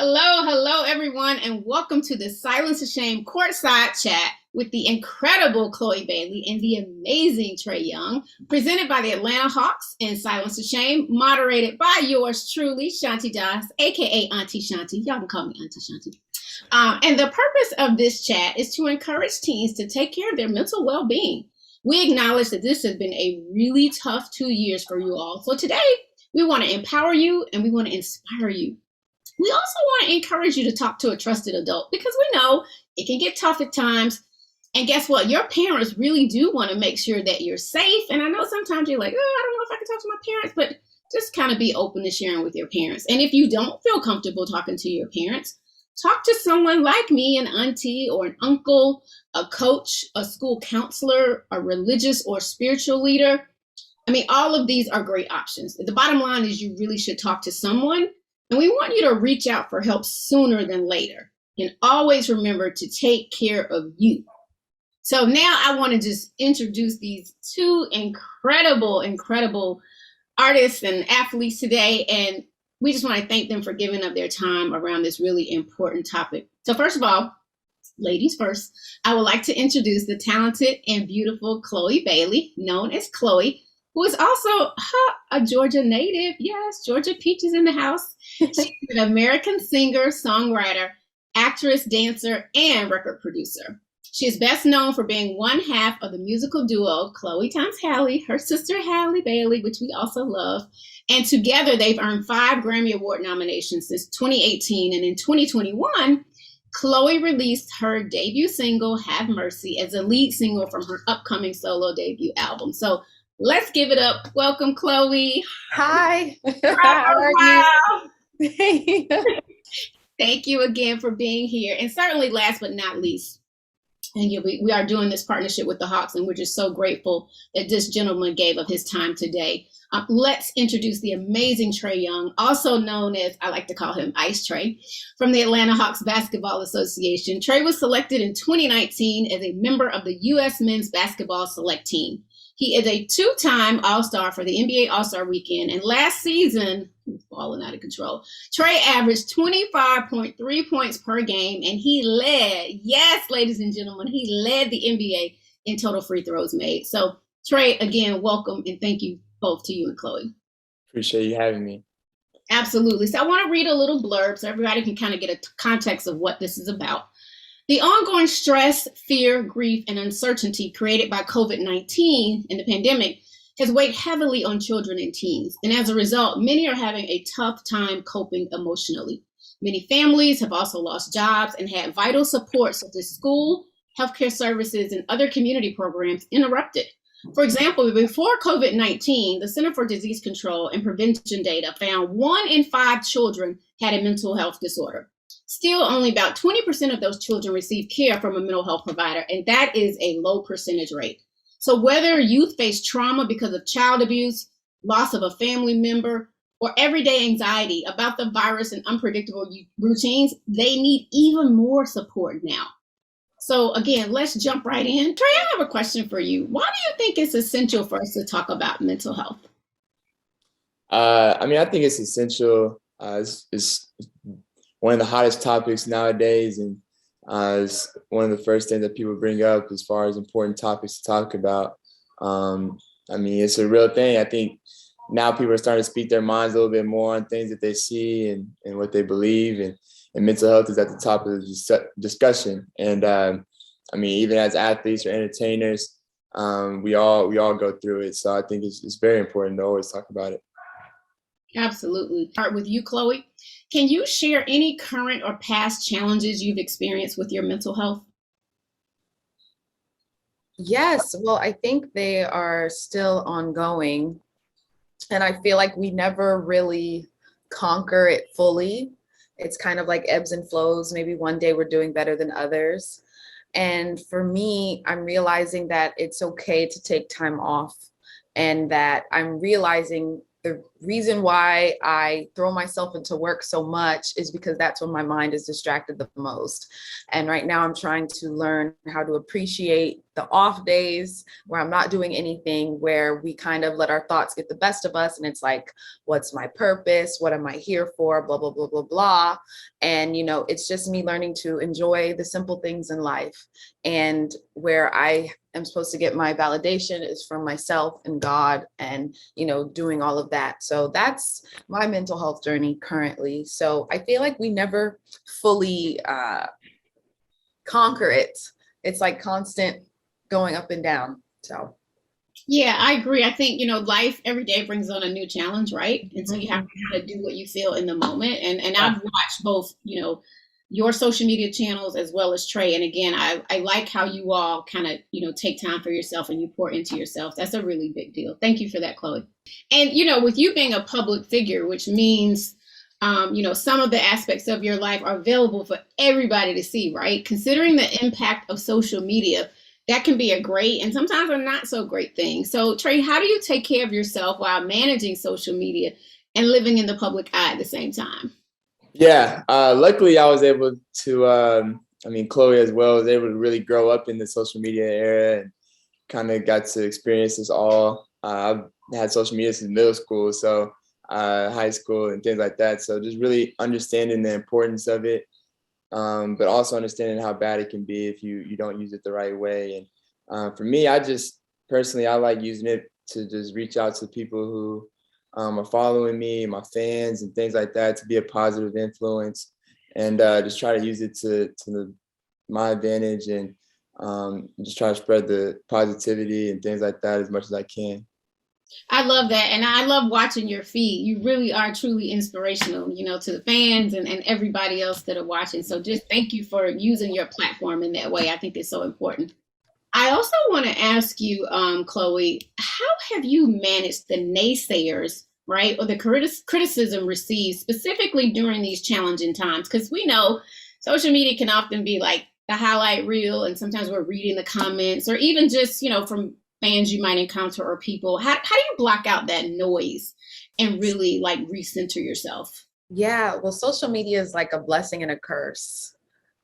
Hello, everyone, and welcome to the Silence of Shame Courtside chat with the incredible Chlöe Bailey and the amazing Trae Young, presented by the Atlanta Hawks in Silence of Shame, moderated by yours truly, Shanti Das, aka Auntie Shanti. Y'all can call me Auntie Shanti. And the purpose of this chat is to encourage teens to take care of their mental well-being. We acknowledge that this has been a really tough 2 years for you all. So today, we want to empower you and we want to inspire you. We also want to encourage you to talk to a trusted adult because we know it can get tough at times. And guess what? Your parents really do want to make sure that you're safe. And I know sometimes you're like, I don't know if I can talk to my parents, but just kind of be open to sharing with your parents. And if you don't feel comfortable talking to your parents, talk to someone like me, an auntie or an uncle, a coach, a school counselor, a religious or spiritual leader. I mean, all of these are great options. The bottom line is you really should talk to someone. And we want you to reach out for help sooner than later. And always remember to take care of you. So now I want to just introduce these two incredible artists and athletes today. And we just want to thank them for giving up their time around this really important topic. So first of all, ladies first, I would like to introduce the talented and beautiful Chlöe Bailey, known as Chlöe, who is also a Georgia native. Yes, Georgia Peaches in the house. She's an American singer, songwriter, actress, dancer, and record producer. She is best known for being one half of the musical duo Chloe times Halle, her sister Halle Bailey, which we also love. And together they've earned 5 Grammy Award nominations since 2018. And in 2021, Chlöe released her debut single, Have Mercy, as a lead single from her upcoming solo debut album. So let's give it up. Welcome, Chlöe. Hi. How are you? Thank you again for being here. And certainly last but not least, and we are doing this partnership with the Hawks, and we're just so grateful that this gentleman gave of his time today. Let's introduce the amazing Trae Young, also known as, I like to call him Ice Trae, from the Atlanta Hawks Basketball Association. Trae was selected in 2019 as a member of the U.S. men's basketball select team. He is a 2-time All-Star for the NBA All-Star Weekend. And last season, falling out of control, Trae averaged 25.3 points per game. And he led, yes, ladies and gentlemen, he led the NBA in total free throws made. So Trae, again, welcome. And thank you both to you and Chlöe. Appreciate you having me. Absolutely. So I want to read a little blurb so everybody can kind of get a context of what this is about. The ongoing stress, fear, grief, and uncertainty created by COVID-19 and the pandemic has weighed heavily on children and teens. And as a result, many are having a tough time coping emotionally. Many families have also lost jobs and had vital support such as school, healthcare services, and other community programs interrupted. For example, before COVID-19, the Center for Disease Control and Prevention data found 1 in 5 children had a mental health disorder. Still, only about 20% of those children receive care from a mental health provider, and that is a low percentage rate. So whether youth face trauma because of child abuse, loss of a family member, or everyday anxiety about the virus and unpredictable routines, they need even more support now. So again, let's jump right in. Trae, I have a question for you. Why do you think it's essential for us to talk about mental health? I think it's essential. It's one of the hottest topics nowadays, and it's one of the first things that people bring up as far as important topics to talk about. It's a real thing. I think now people are starting to speak their minds a little bit more on things that they see and what they believe, and mental health is at the top of the discussion. And even as athletes or entertainers, we all go through it. So I think it's very important to always talk about it. Absolutely. Start with you, Chlöe. Can you share any current or past challenges you've experienced with your mental health? Yes, well, I think they are still ongoing. And I feel like we never really conquer it fully. It's kind of like ebbs and flows. Maybe one day we're doing better than others. And for me, I'm realizing that it's okay to take time off, and that I'm realizing the reason why I throw myself into work so much is because that's when my mind is distracted the most. And right now I'm trying to learn how to appreciate the off days where I'm not doing anything, where we kind of let our thoughts get the best of us. And it's like, what's my purpose? What am I here for? Blah, blah, blah, blah, blah. And, it's just me learning to enjoy the simple things in life. And where I am supposed to get my validation is from myself and God, and, doing all of that. So that's my mental health journey currently. So I feel like we never fully conquer it. It's like constant going up and down. So Yeah, I agree. I think, life every day brings on a new challenge, right? And so you have to kind of do what you feel in the moment. And I've watched both, your social media channels as well as Trae. And again, I like how you all kind of, take time for yourself and you pour into yourself. That's a really big deal. Thank you for that, Chlöe. And, with you being a public figure, which means, some of the aspects of your life are available for everybody to see, right? Considering the impact of social media, that can be a great and sometimes a not so great thing. So, Trae, how do you take care of yourself while managing social media and living in the public eye at the same time? Yeah, luckily I was able to, Chloe as well was able to really grow up in the social media era and kind of got to experience this all. I've had social media since middle school, so high school and things like that. So just really understanding the importance of it, but also understanding how bad it can be if you don't use it the right way. And for me, I just personally, I like using it to just reach out to people who are following me, my fans and things like that, to be a positive influence, and just try to use it to my advantage, and just try to spread the positivity and things like that as much as I can. I love that. And I love watching your feed. You really are truly inspirational, to the fans and everybody else that are watching. So just thank you for using your platform in that way. I think it's so important. I also want to ask you, Chlöe, how have you managed the naysayers, right, or the criticism received specifically during these challenging times? Because we know social media can often be like the highlight reel, and sometimes we're reading the comments, or even just, from fans you might encounter or people. How do you block out that noise and really like recenter yourself? yeah, well, social media is like a blessing and a curse,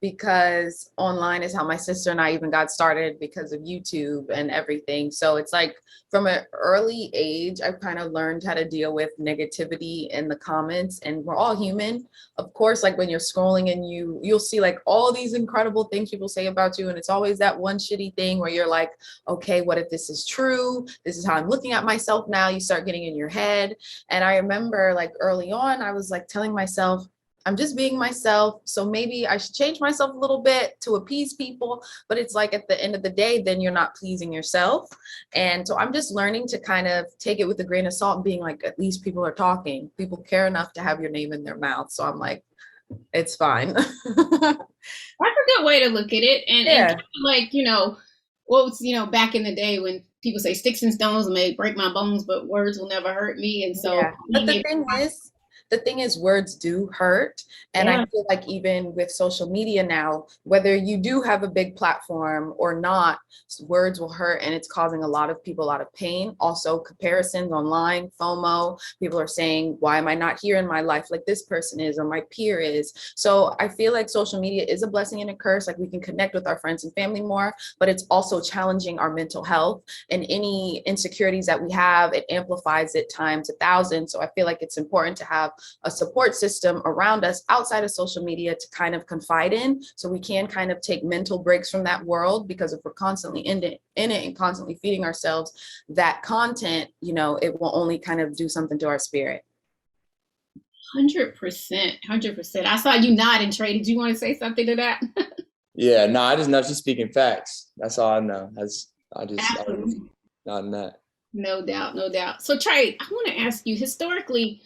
because online is how my sister and I even got started because of YouTube and everything. So it's like from an early age, I've kind of learned how to deal with negativity in the comments, and we're all human. Of course, like when you're scrolling and you'll see like all these incredible things people say about you. And it's always that one shitty thing where you're like, okay, what if this is true? This is how I'm looking at myself now. You start getting in your head. And I remember like early on, I was like telling myself, I'm just being myself. So maybe I should change myself a little bit to appease people. But it's like at the end of the day, then you're not pleasing yourself. And so I'm just learning to kind of take it with a grain of salt and being like, at least people are talking. People care enough to have your name in their mouth. So I'm like, it's fine. That's a good way to look at it. And Yeah. kind of like, what was, back in the day when people say sticks and stones may break my bones, but words will never hurt me. And so, Yeah. But the thing is, words do hurt. And yeah. I feel like even with social media now, whether you do have a big platform or not, words will hurt, and it's causing a lot of people a lot of pain. Also, comparisons online, FOMO, people are saying, why am I not here in my life like this person is or my peer is? So I feel like social media is a blessing and a curse. Like we can connect with our friends and family more, but it's also challenging our mental health, and any insecurities that we have, it amplifies it times 1,000. So I feel like it's important to have a support system around us outside of social media to kind of confide in, so we can kind of take mental breaks from that world. Because if we're constantly in it and constantly feeding ourselves that content, it will only kind of do something to our spirit. 100%. I saw you nodding, Trae. Did you want to say something to that? Yeah, no, I just know she's speaking facts. That's all I know. I just Absolutely. not that. No doubt, no doubt. So, Trae, I want to ask you, historically,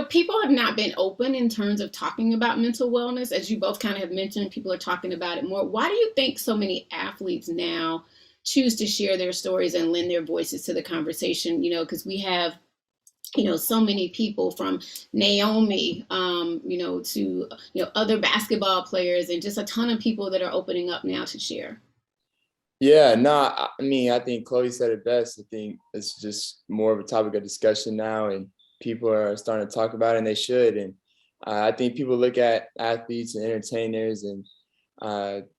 people have not been open in terms of talking about mental wellness. As you both kind of have mentioned, people are talking about it more. Why do you think so many athletes now choose to share their stories and lend their voices to the conversation? Because we have, so many people from Naomi, to, other basketball players and just a ton of people that are opening up now to share. Yeah, no, I think Chloe said it best. I think it's just more of a topic of discussion now, and people are starting to talk about it, and they should. And I think people look at athletes and entertainers and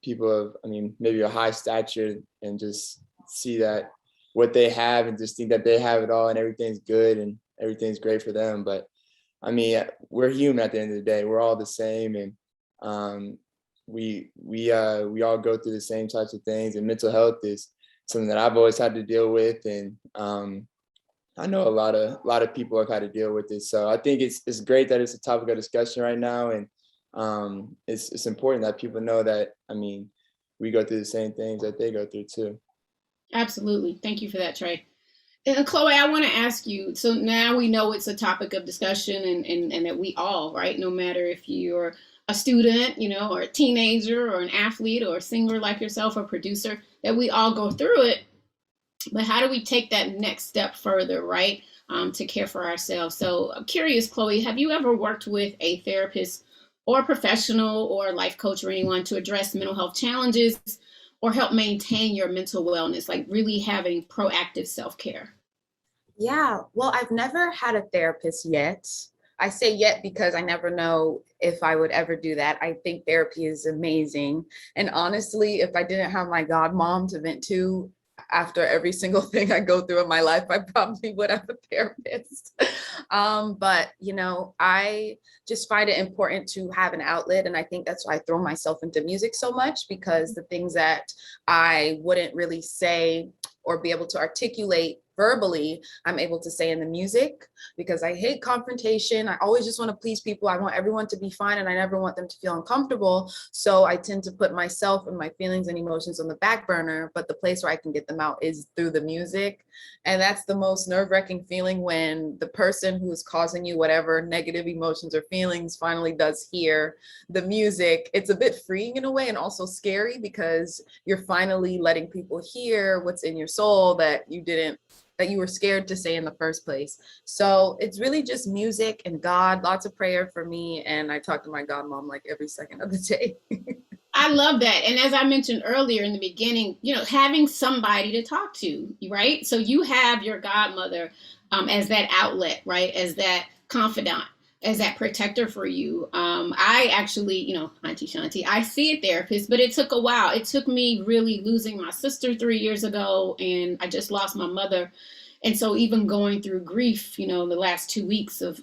people of, I mean, maybe a high stature and just see that what they have and just think that they have it all and everything's good and everything's great for them. But I mean, we're human at the end of the day. We're all the same, and we all go through the same types of things. And mental health is something that I've always had to deal with, and I know a lot of people have had to deal with it. So I think it's great that it's a topic of discussion right now, and it's important that people know that, I mean, we go through the same things that they go through too. Absolutely. Thank you for that, Trae. And Chlöe, I want to ask you, so now we know it's a topic of discussion and that we all, right, no matter if you're a student, or a teenager or an athlete or a singer like yourself or producer, that we all go through it. But how do we take that next step further, right, to care for ourselves? So I'm curious, Chlöe, have you ever worked with a therapist or professional or life coach or anyone to address mental health challenges or help maintain your mental wellness, like really having proactive self-care? Yeah, well, I've never had a therapist yet. I say yet because I never know if I would ever do that. I think therapy is amazing. And honestly, if I didn't have my godmom to vent to after every single thing I go through in my life, I probably would have a therapist. But, I just find it important to have an outlet. And I think that's why I throw myself into music so much, because the things that I wouldn't really say or be able to articulate verbally, I'm able to say in the music, because I hate confrontation. I always just want to please people. I want everyone to be fine, and I never want them to feel uncomfortable. So I tend to put myself and my feelings and emotions on the back burner, but the place where I can get them out is through the music. And that's the most nerve-wracking feeling, when the person who is causing you whatever negative emotions or feelings finally does hear the music. It's a bit freeing in a way, and also scary, because you're finally letting people hear what's in your soul that you were scared to say in the first place. So it's really just music and God, lots of prayer for me. And I talk to my godmom like every second of the day. I love that. And as I mentioned earlier in the beginning, having somebody to talk to, right? So you have your godmother as that outlet, right? As that confidant, as that protector for you. I actually, Auntie Shanti, I see a therapist, but it took a while. It took me really losing my sister 3 years ago, and I just lost my mother. And so even going through grief, the last 2 weeks of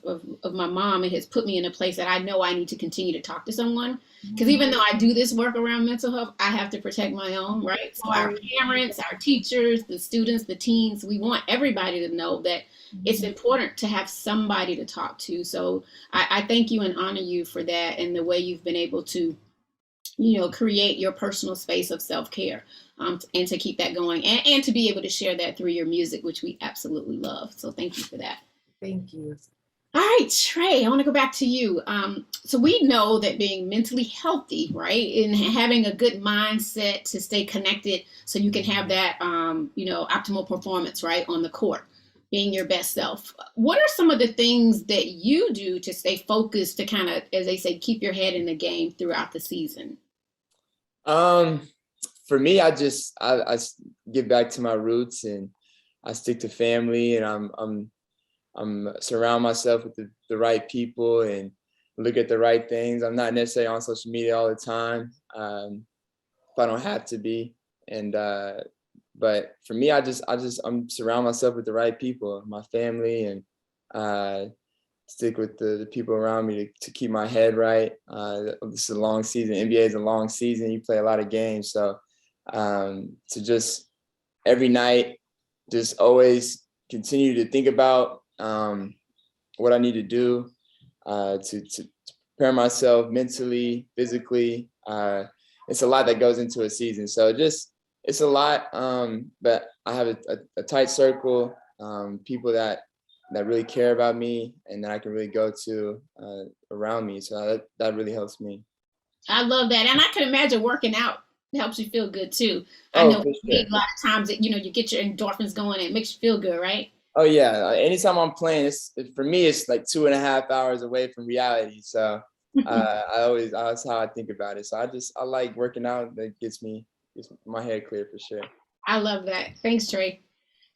my mom, it has put me in a place that I know I need to continue to talk to someone. Because even though I do this work around mental health, I have to protect my own, right? So our parents, our teachers, the students, the teens, we want everybody to know that it's important to have somebody to talk to. So I thank you and honor you for that, and the way you've been able to create your personal space of self-care, and to keep that going, and to be able to share that through your music, which we absolutely love. So thank you for that. Thank you. All right, Trae, I want to go back to you. So we know that being mentally healthy, right, and having a good mindset to stay connected so you can have that, optimal performance, right, on the court, being your best self. What are some of the things that you do to stay focused, to kind of, as they say, keep your head in the game throughout the season? For me, I get back to my roots, and I stick to family, and I'm surround myself with the right people and look at the right things. I'm not necessarily on social media all the time, if I don't have to be. And but for me, I'm surround myself with the right people, my family, and stick with the people around me to keep my head right. This is a long season. NBA is a long season. You play a lot of games, so to just every night, just always continue to think about what I need to do to prepare myself mentally, physically. It's a lot that goes into a season, so it's a lot. But I have a tight circle, people that really care about me and that I can really go to around me. So that really helps me. I love that. And I can imagine working out helps you feel good too. I Oh, know for a sure. lot of times that, you get your endorphins going, and it makes you feel good, right? Oh yeah. Anytime I'm playing, for me, it's like 2.5 hours away from reality. So that's how I think about it. So I like working out. That gets my head clear for sure. I love that. Thanks, Trae.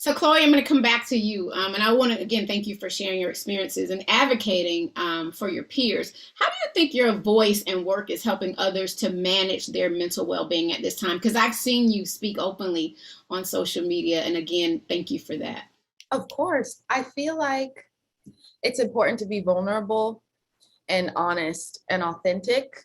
So, Chloe, I'm going to come back to you. And I want to, again, thank you for sharing your experiences and advocating for your peers. How do you think your voice and work is helping others to manage their mental well being at this time? Because I've seen you speak openly on social media. And again, thank you for that. Of course, I feel like it's important to be vulnerable and honest and authentic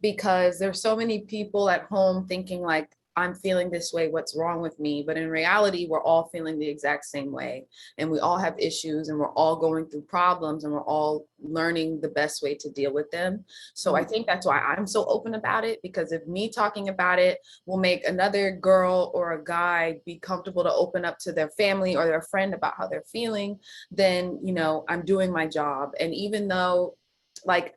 because there's so many people at home thinking like, I'm feeling this way, what's wrong with me? But in reality, we're all feeling the exact same way. And we all have issues and we're all going through problems and we're all learning the best way to deal with them. So I think that's why I'm so open about it, because if me talking about it will make another girl or a guy be comfortable to open up to their family or their friend about how they're feeling, then, I'm doing my job. And even though like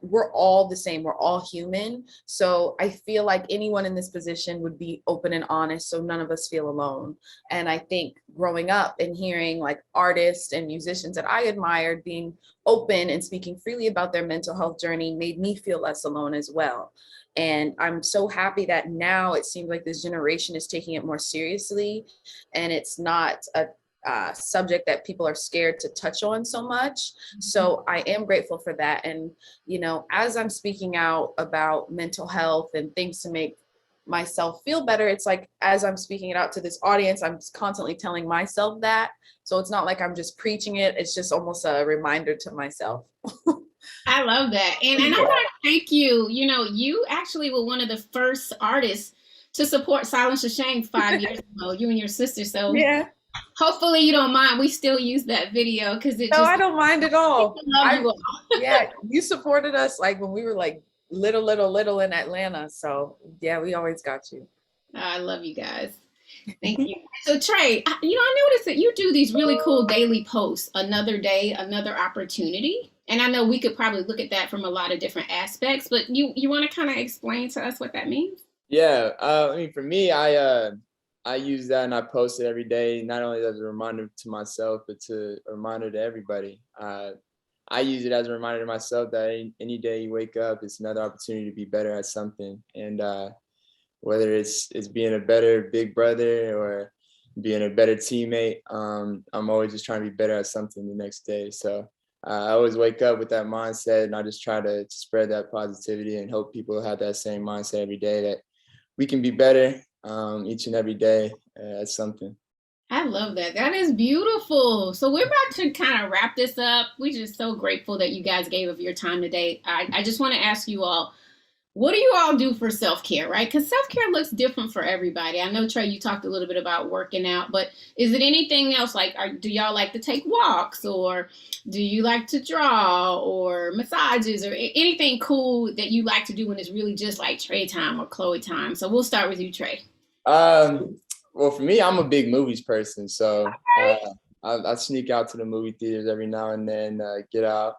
we're all the same, we're all human, so I feel like anyone in this position would be open and honest, so none of us feel alone. And I think growing up and hearing like artists and musicians that I admired being open and speaking freely about their mental health journey made me feel less alone as well. And I'm so happy that now it seems like this generation is taking it more seriously and it's not a subject that people are scared to touch on so much. So I am grateful for that. And, as I'm speaking out about mental health and things to make myself feel better, it's like, as I'm speaking it out to this audience, I'm constantly telling myself that. So it's not like I'm just preaching it. It's just almost a reminder to myself. I love that. And I want to thank you. You actually were one of the first artists to support Silence the Shame 5 years ago, you and your sister. So Yeah. hopefully you don't mind. We still use that video because it No, just I don't mind at all. love you all. Yeah, you supported us like when we were like little in Atlanta. So yeah, we always got you. I love you guys. Thank you. So Trae, I noticed that you do these really cool daily posts. Another day, another opportunity. And I know we could probably look at that from a lot of different aspects, but you want to kind of explain to us what that means? Yeah, I mean, for me, I use that and I post it every day, not only as a reminder to myself, but to a reminder to everybody. I use it as a reminder to myself that any day you wake up, it's another opportunity to be better at something. And whether it's being a better big brother or being a better teammate, I'm always just trying to be better at something the next day. So I always wake up with that mindset, and I just try to spread that positivity and hope people have that same mindset every day, that we can be better each and every day at something. I love that. That is beautiful. So we're about to kind of wrap this up. We're just so grateful that you guys gave of your time today. I just want to ask you all, what do you all do for self-care, right? Because self-care looks different for everybody. I know, Trae, you talked a little bit about working out, but is it anything else? Like, do y'all like to take walks, or do you like to draw, or massages, or anything cool that you like to do when it's really just like Trae time or Chloe time? So we'll start with you, Trae. Well, for me, I'm a big movies person, so I sneak out to the movie theaters every now and then, get out.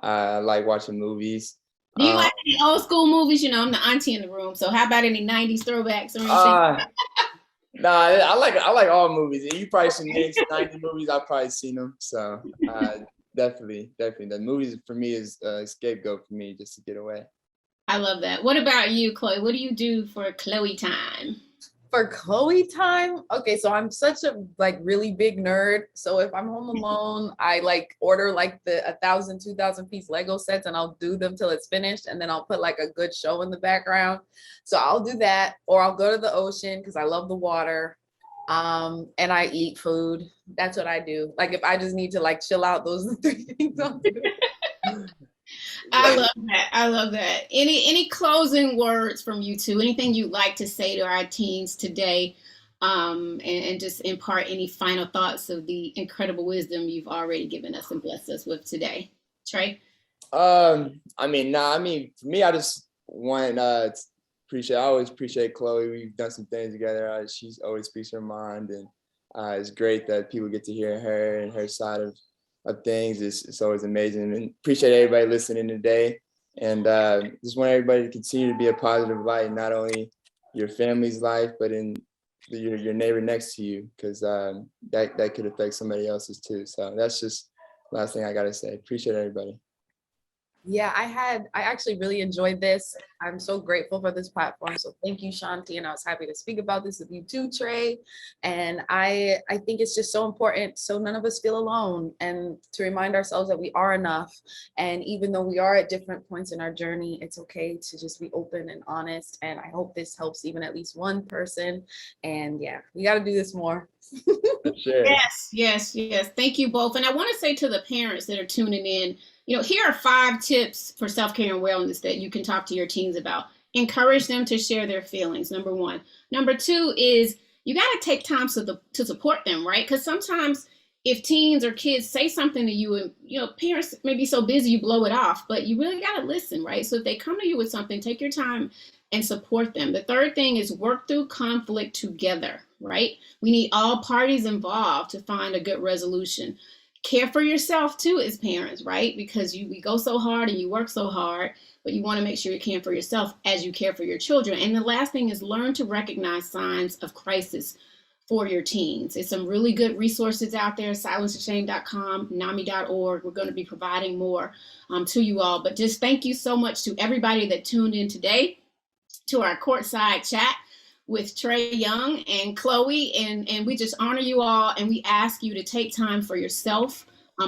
I like watching movies. Do you like any old school movies? I'm the auntie in the room, so how about any 90s throwbacks or anything? Nah, I like all movies. You probably seen 90 movies. I've probably seen them. So definitely. The movies for me is a scapegoat for me, just to get away. I love that. What about you, Chloe? What do you do for Chloe time? For Chloe time, okay, so I'm such a like really big nerd. So if I'm home alone, I like order like the 1,000, 2,000 piece Lego sets, and I'll do them till it's finished, and then I'll put like a good show in the background. So I'll do that, or I'll go to the ocean because I love the water. And I eat food. That's what I do. Like if I just need to like chill out, those are the three things I'll do. I love that. I love that. Any closing words from you two? Anything you'd like to say to our teens today, and just impart any final thoughts of the incredible wisdom you've already given us and blessed us with today, Trae? I mean, for me, I just want to appreciate. I always appreciate Chloe. We've done some things together. She's always speaks her mind, and it's great that people get to hear her and her side of things. It's always amazing, and appreciate everybody listening today. And just want everybody to continue to be a positive light, not only your family's life, but in your neighbor next to you, because that could affect somebody else's too. So that's just the last thing I gotta say. Appreciate everybody. Yeah, I actually really enjoyed this. I'm so grateful for this platform. So thank you, Shanti. And I was happy to speak about this with you too, Trae. And I think it's just so important so none of us feel alone and to remind ourselves that we are enough. And even though we are at different points in our journey, it's okay to just be open and honest. And I hope this helps even at least one person. And yeah, we got to do this more. Sure. Yes, yes, yes. Thank you both. And I want to say to the parents that are tuning in, here are 5 tips for self-care and wellness that you can talk to your teens about. Encourage them to share their feelings, number 1. Number 2 is you got to take time to support them, right? Because sometimes if teens or kids say something to you and, parents may be so busy you blow it off, but you really got to listen, right? So if they come to you with something, take your time and support them. The third thing is work through conflict together, right? We need all parties involved to find a good resolution. Care for yourself too as parents, right? Because we go so hard and you work so hard, but you want to make sure you're caring for yourself as you care for your children. And the last thing is learn to recognize signs of crisis for your teens. There's some really good resources out there, silencetheshame.com, NAMI.org. We're going to be providing more to you all. But just thank you so much to everybody that tuned in today to our courtside chat with Trae Young and Chlöe, and we just honor you all, and we ask you to take time for yourself,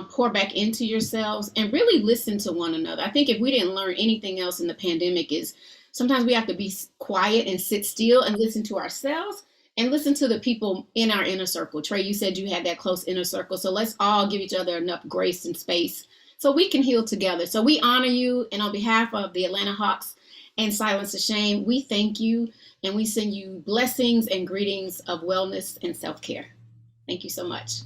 pour back into yourselves, and really listen to one another. I think if we didn't learn anything else in the pandemic is sometimes we have to be quiet and sit still and listen to ourselves and listen to the people in our inner circle. Trae, you said you had that close inner circle, so let's all give each other enough grace and space so we can heal together. So we honor you, and on behalf of the Atlanta Hawks and Silence the Shame, we thank you. And we send you blessings and greetings of wellness and self-care. Thank you so much.